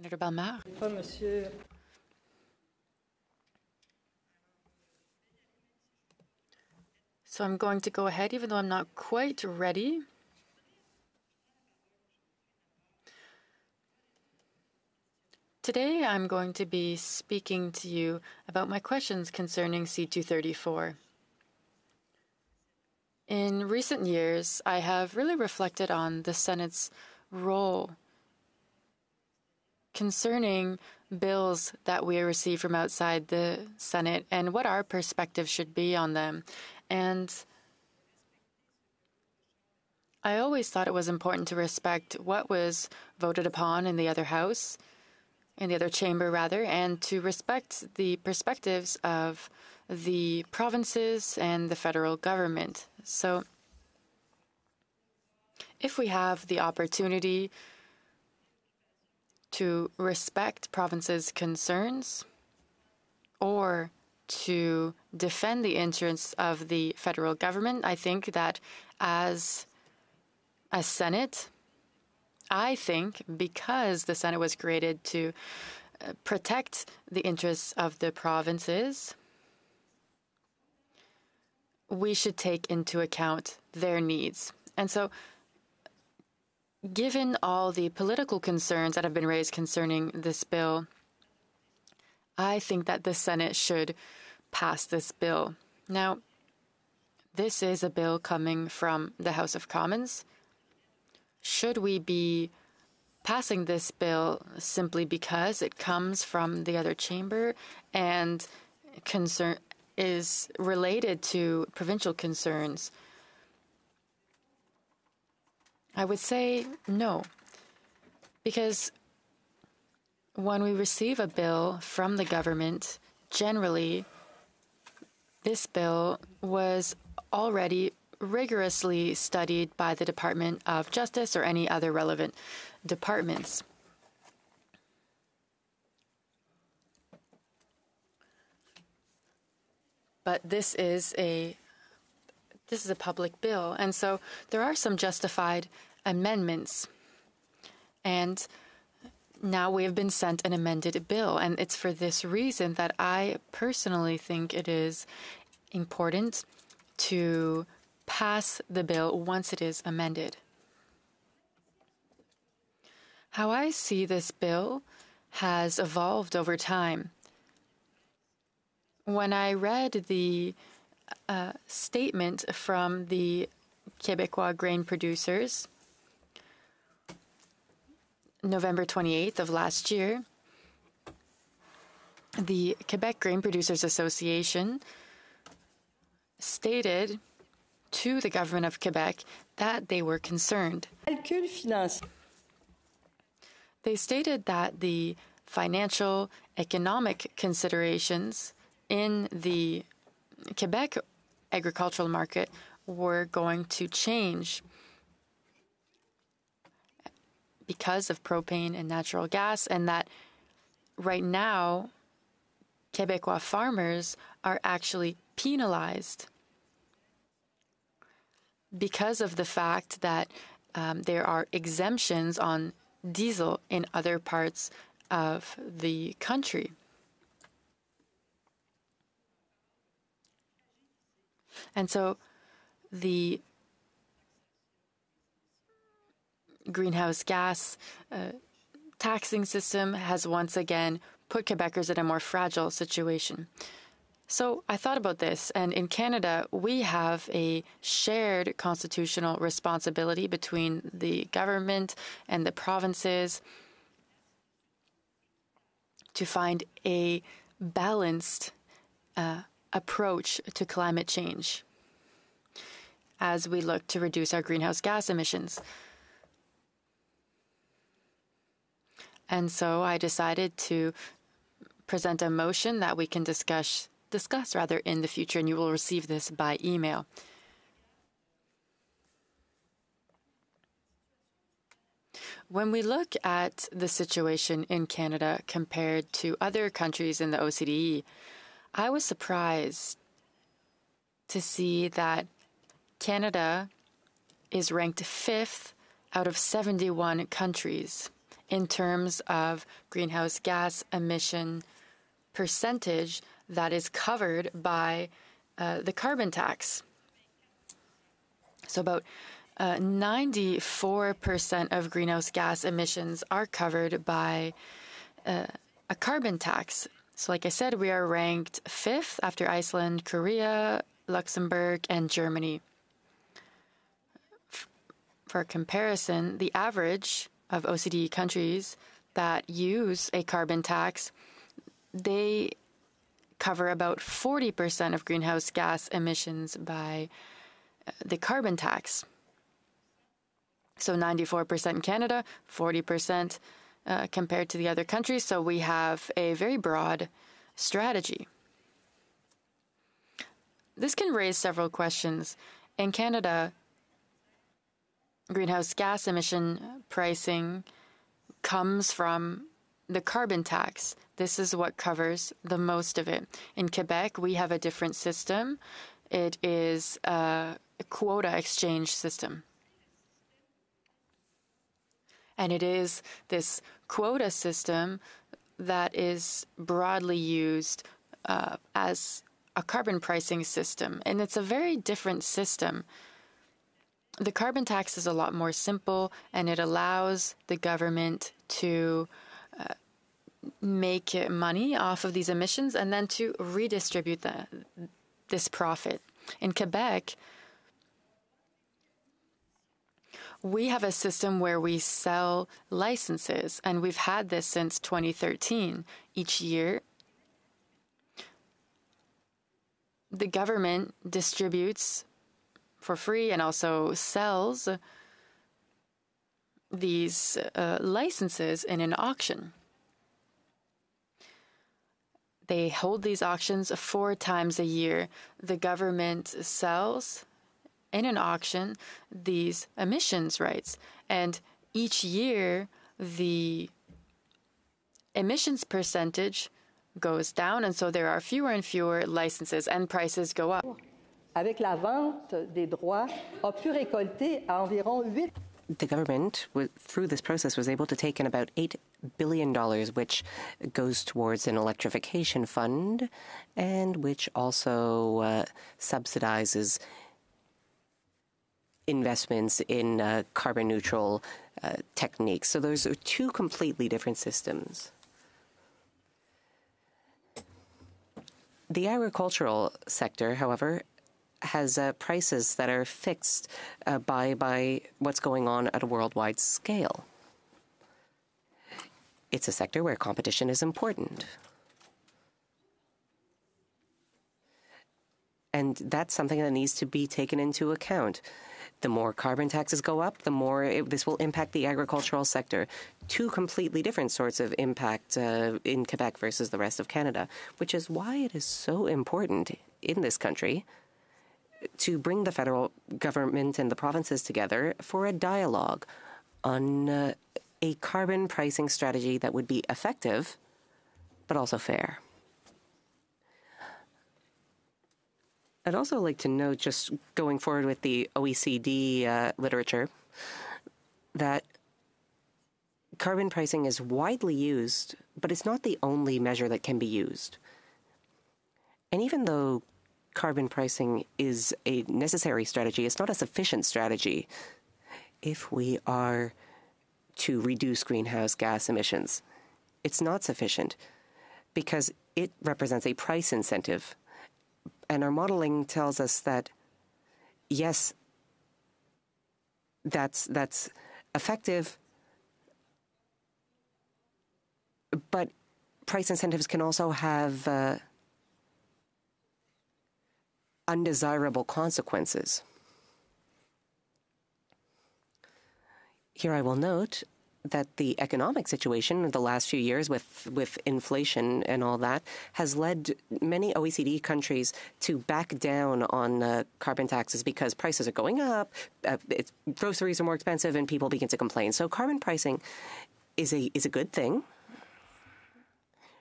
Senator Bellemare. So I'm going to go ahead, even though I'm not quite ready. Today, I'm going to be speaking to you about my questions concerning C-234. In recent years, I have really reflected on the Senate's role concerning bills that we receive from outside the Senate and what our perspective should be on them. And I always thought it was important to respect what was voted upon in the other house, in the other chamber rather, and to respect the perspectives of the provinces and the federal government. So if we have the opportunity to respect provinces' concerns or to defend the interests of the federal government, I think that as a Senate, I think because the Senate was created to protect the interests of the provinces, we should take into account their needs. And so, given all the political concerns that have been raised concerning this bill, I think that the Senate should pass this bill. Now, this is a bill coming from the House of Commons. Should we be passing this bill simply because it comes from the other chamber and concern is related to provincial concerns? I would say no, because when we receive a bill from the government, generally, this bill was already rigorously studied by the Department of Justice or any other relevant departments. But this is a public bill, and so there are some justified amendments. And now we have been sent an amended bill, and it's for this reason that I personally think it is important to pass the bill once it is amended. How I see this bill has evolved over time. When I read the statement from the Québécois grain producers, November 28th of last year, the Quebec Grain Producers Association stated to the government of Quebec that they were concerned. They stated that the financial, economic considerations in the Quebec agricultural market were going to change because of propane and natural gas, and that right now, Québécois farmers are actually penalized because of the fact that there are exemptions on diesel in other parts of the country. And so the greenhouse gas taxing system has once again put Quebecers in a more fragile situation. So I thought about this, and in Canada, we have a shared constitutional responsibility between the government and the provinces to find a balanced approach to climate change as we look to reduce our greenhouse gas emissions. And so I decided to present a motion that we can discuss in the future, and you will receive this by email. When we look at the situation in Canada compared to other countries in the OCDE, I was surprised to see that Canada is ranked 5th out of 71 countries in terms of greenhouse gas emission percentage that is covered by the carbon tax. So about 94% of greenhouse gas emissions are covered by a carbon tax. So like I said, we are ranked 5th after Iceland, Korea, Luxembourg, and Germany. For comparison, the average of OECD countries that use a carbon tax, they cover about 40% of greenhouse gas emissions by the carbon tax. So 94% in Canada, 40% compared to the other countries. So we have a very broad strategy. This can raise several questions. In Canada, greenhouse gas emission pricing comes from the carbon tax. This is what covers the most of it. In Quebec, we have a different system. It is a quota exchange system. And it is this quota system that is broadly used as a carbon pricing system. And it's a very different system. The carbon tax is a lot more simple, and it allows the government to make money off of these emissions and then to redistribute this profit. In Quebec, we have a system where we sell licenses, and we've had this since 2013. Each year, the government distributes for free and also sells these licenses in an auction. They hold these auctions 4 times a year. The government sells in an auction these emissions rights. And each year, the emissions percentage goes down, and so there are fewer and fewer licenses, and prices go up. Avec la vente des droits, a pu récolter environ 8. The government, through this process, was able to take in about $8 billion, which goes towards an electrification fund and which also subsidizes investments in carbon-neutral techniques. So those are 2 completely different systems. The agricultural sector, however, has prices that are fixed by what's going on at a worldwide scale. It's a sector where competition is important. And that's something that needs to be taken into account. The more carbon taxes go up, the more this will impact the agricultural sector. 2 completely different sorts of impact in Quebec versus the rest of Canada, which is why it is so important in this country to bring the federal government and the provinces together for a dialogue on a carbon pricing strategy that would be effective, but also fair. I'd also like to note, just going forward with the OECD literature, that carbon pricing is widely used, but it's not the only measure that can be used. And even though carbon pricing is a necessary strategy, it's not a sufficient strategy if we are to reduce greenhouse gas emissions. It's not sufficient because it represents a price incentive. And our modeling tells us that, yes, that's effective, but price incentives can also have undesirable consequences. Here I will note that the economic situation in the last few years with inflation and all that has led many OECD countries to back down on carbon taxes because prices are going up, groceries are more expensive, and people begin to complain. So carbon pricing is a good thing.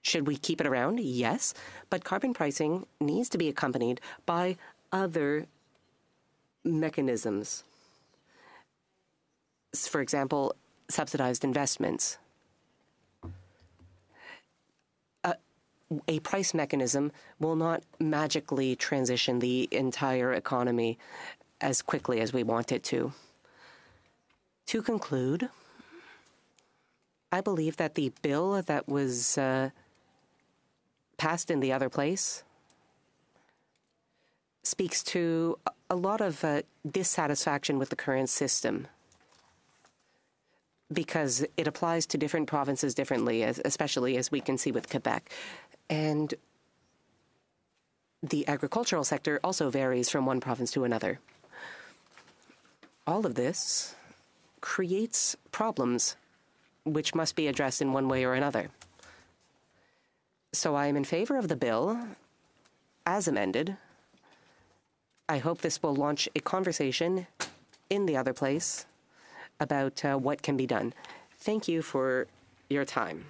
Should we keep it around? Yes. But carbon pricing needs to be accompanied by other mechanisms. For example, subsidized investments. a price mechanism will not magically transition the entire economy as quickly as we want it to. To conclude, I believe that the bill that was passed in the other place speaks to a lot of dissatisfaction with the current system because it applies to different provinces differently, especially as we can see with Quebec. And the agricultural sector also varies from one province to another. All of this creates problems which must be addressed in one way or another. So I am in favor of the bill as amended. I hope this will launch a conversation in the other place about what can be done. Thank you for your time.